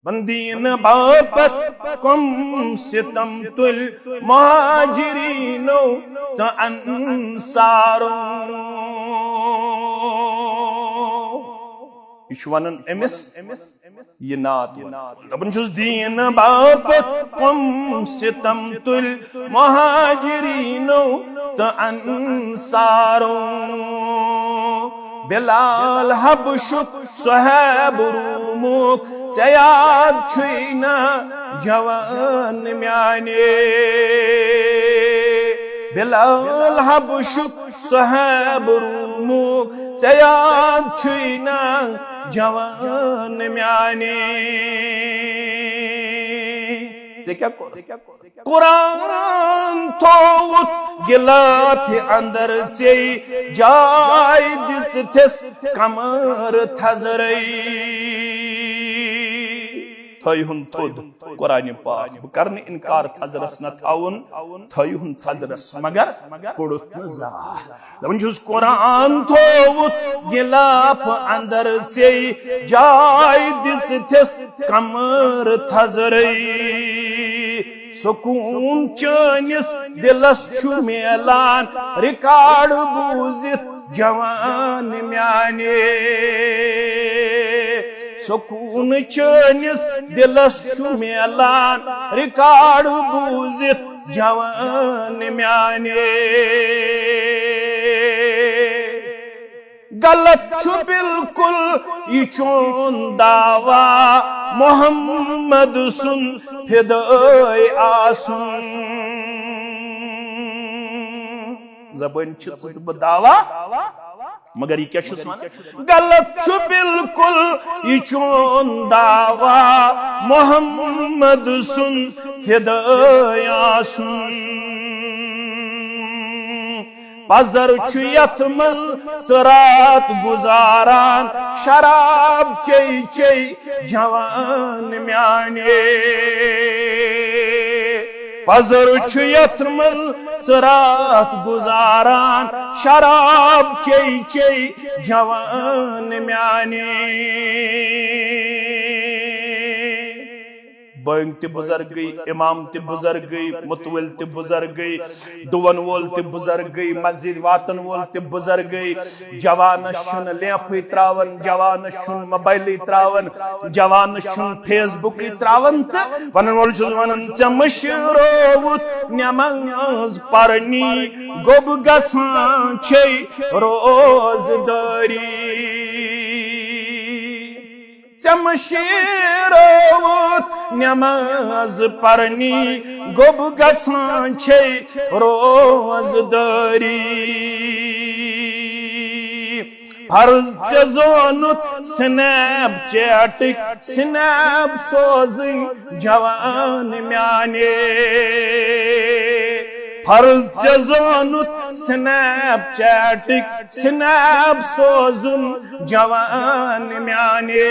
बंदीन बापत कम सितम तुल महाजिरीनो तो अंसारो इश्वानन एमिस ये नात अपन जुस दीन बापत कम सितम तुल महाजिरीनो तो अंसारो बिलाल हबशुक सुहैब रूमुक याद छुना जवान म्याने बिलाल हबशुक सुहैब रूमुक याद छुना जवान म्याने से क्या कुरान थोत गिलाफ अंदर से जाय दिस कमर थजरई थयुन थोद कुरान पाक बकर इनकार थजरस न थाउन थयुन थजरस मगर पुड़ुत न जा दपन जुस कुरान थोत गिलाफ अंदर से जाय दिस कमर थजरई सुकून चनिस दिलस छु मेलान रिकॉर्ड बूजित जवान म्याने सुकून चनिस दिलस छु मेलान रिकॉर्ड बूजित जवान म्याने गलत छु बिल्कुल ये चोन दावा मोहम्मद सुन फिदाए आसुन जबान छु दावा मगर ये क्या छु गलत छु बिल्कुल ये चोन दावा मोहम्मद सुन फिदाए आसुन पजर छु यथ मं रात गुजारान शराब चई चई जवान म्याने पजर छु यथ मं रात गुजारान शराब चई चई जवान म्याने बंग ते बुजुर्ग गई इमाम ते बुजुर्ग गई मुतवल ते बुजुर्ग गई दुवन वोल ते बुजुर्ग गई मस्जिद वातन वोल ते बुजुर्ग गई जवान शुन लेफ त्रावन जवान शुन मोबाइल त्रावन जवान शुन फेसबुक त्रावन तो वन वोल वन मशरोवुत नमाज परनी गोब गसान छे रोजदारी चमशीरोवुत नमाज परनी गोब गसान छे रोजदारी फर्ज जोनुत स्नैपचैट स्नैप सोजिंग जवान म्याने फर्ज जोनुत स्नैपचैट स्नैप सोजुन जवान म्याने